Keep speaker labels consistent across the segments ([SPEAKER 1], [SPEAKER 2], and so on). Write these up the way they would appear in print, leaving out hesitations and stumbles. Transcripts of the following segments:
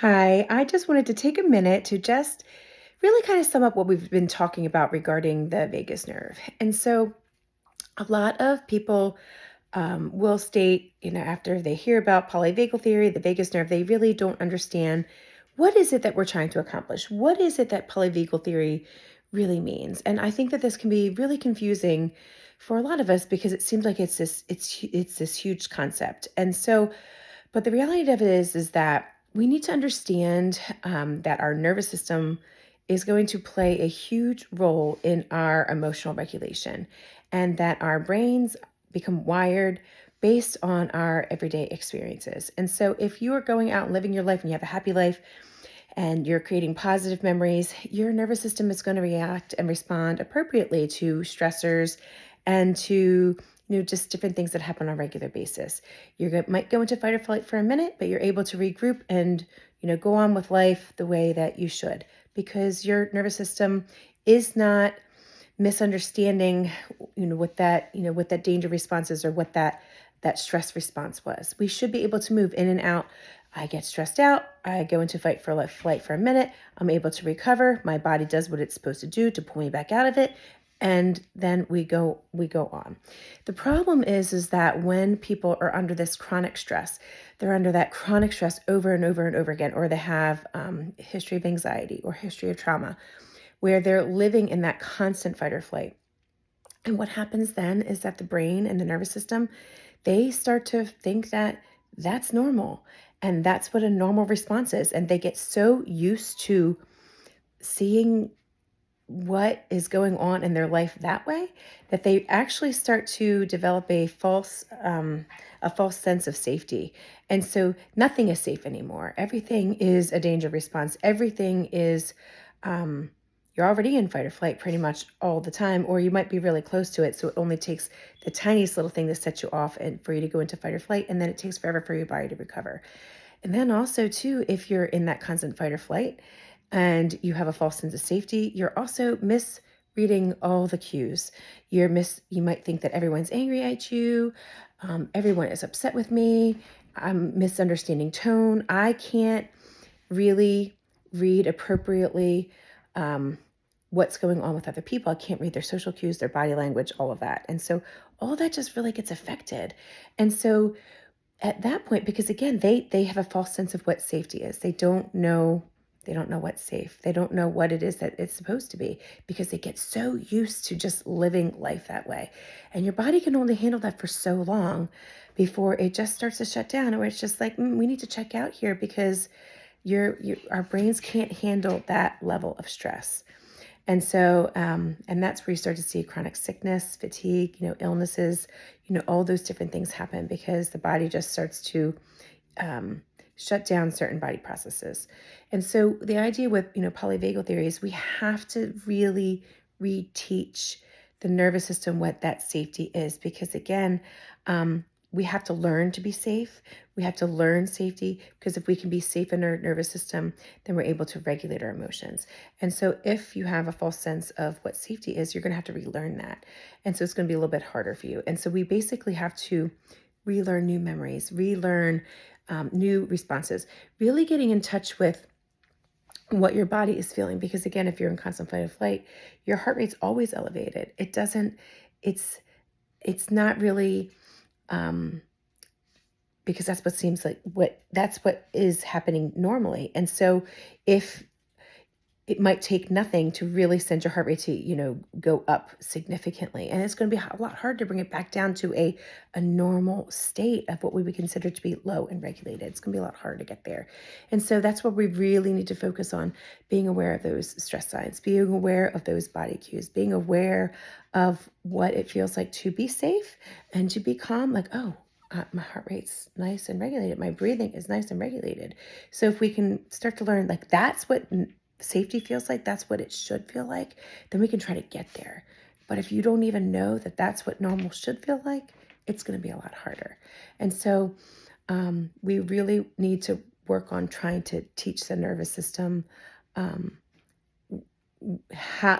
[SPEAKER 1] Hi, I just wanted to take a minute to just really kind of sum up what we've been talking about regarding the vagus nerve. And so, a lot of people will state, after they hear about polyvagal theory, the vagus nerve, they really don't understand what is it that we're trying to accomplish? What is it that polyvagal theory really means? And I think that this can be really confusing for a lot of us because it seems like it's this huge concept. And so, but the reality of it is that we need to understand that our nervous system is going to play a huge role in our emotional regulation, and that our brains become wired based on our everyday experiences. And so, if you are going out and living your life and you have a happy life and you're creating positive memories, your nervous system is going to react and respond appropriately to stressors and to just different things that happen on a regular basis. Might go into fight or flight for a minute, but you're able to regroup and go on with life the way that you should, because your nervous system is not misunderstanding what that danger response is, or what that stress response was. We should be able to move in and out. I get stressed out, I go into fight for flight for a minute, I'm able to recover, my body does what it's supposed to do to pull me back out of it, and then we go on. The problem is that when people are under this chronic stress, they're under that chronic stress over and over and over again, or they have history of anxiety or history of trauma, where they're living in that constant fight or flight. And what happens then is that the brain and the nervous system, they start to think that that's normal, and that's what a normal response is. And they get so used to seeing what is going on in their life that way, that they actually start to develop a false sense of safety. And so nothing is safe anymore. Everything is a danger response. Everything is, you're already in fight or flight pretty much all the time, or you might be really close to it. So it only takes the tiniest little thing to set you off and for you to go into fight or flight. And then it takes forever for your body to recover. And then also too, if you're in that constant fight or flight and you have a false sense of safety, you're also misreading all the cues. You might think that everyone's angry at you. Everyone is upset with me. I'm misunderstanding tone. I can't really read appropriately what's going on with other people. I can't read their social cues, their body language, all of that. And so all that just really gets affected. And so at that point, because again, they have a false sense of what safety is. They don't know what's safe. They don't know what it is that it's supposed to be, because they get so used to just living life that way. And your body can only handle that for so long before it just starts to shut down, or it's just like, we need to check out here, because our brains can't handle that level of stress. And so, and that's where you start to see chronic sickness, fatigue, illnesses, all those different things happen, because the body just starts to shut down certain body processes. And so the idea with, polyvagal theory is we have to really reteach the nervous system what that safety is, because again, we have to learn to be safe. We have to learn safety, because if we can be safe in our nervous system, then we're able to regulate our emotions. And so if you have a false sense of what safety is, you're going to have to relearn that. And so it's going to be a little bit harder for you. And so we basically have to relearn new memories, relearn new responses, really getting in touch with what your body is feeling. Because again, if you're in constant fight or flight, your heart rate's always elevated. It's not really, because that's what is happening normally. And so if it might take nothing to really send your heart rate to, go up significantly. And it's going to be a lot harder to bring it back down to a normal state of what we would consider to be low and regulated. It's going to be a lot harder to get there. And so that's what we really need to focus on: being aware of those stress signs, being aware of those body cues, being aware of what it feels like to be safe and to be calm. Like, oh, my heart rate's nice and regulated. My breathing is nice and regulated. So if we can start to learn, like, that's what safety feels like, that's what it should feel like, then we can try to get there. But if you don't even know that that's what normal should feel like, it's going to be a lot harder. And so we really need to work on trying to teach the nervous system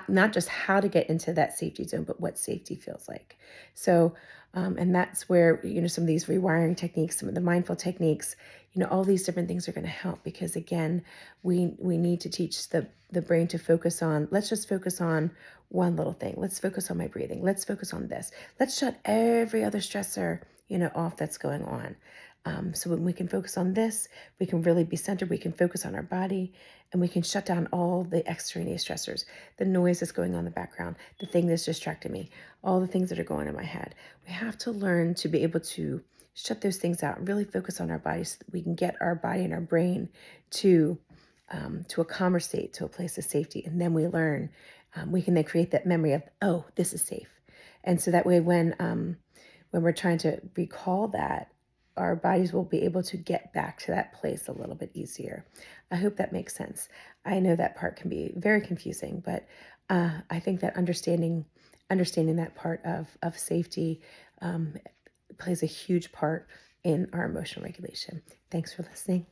[SPEAKER 1] not just how to get into that safety zone, but what safety feels like. So, and that's where, some of these rewiring techniques, some of the mindful techniques, all these different things are going to help, because again, we need to teach the brain to focus on, let's just focus on one little thing. Let's focus on my breathing. Let's focus on this. Let's shut every other stressor, off that's going on. So when we can focus on this, we can really be centered. We can focus on our body, and we can shut down all the extraneous stressors, the noise that's going on in the background, the thing that's distracting me, all the things that are going in my head. We have to learn to be able to shut those things out and really focus on our body, so that we can get our body and our brain to a calmer state, to a place of safety. And then we learn, we can then create that memory of, oh, this is safe. And so that way, when we're trying to recall that, our bodies will be able to get back to that place a little bit easier. I hope that makes sense. I know that part can be very confusing, but I think that understanding that part of safety um, plays a huge part in our emotional regulation. Thanks for listening.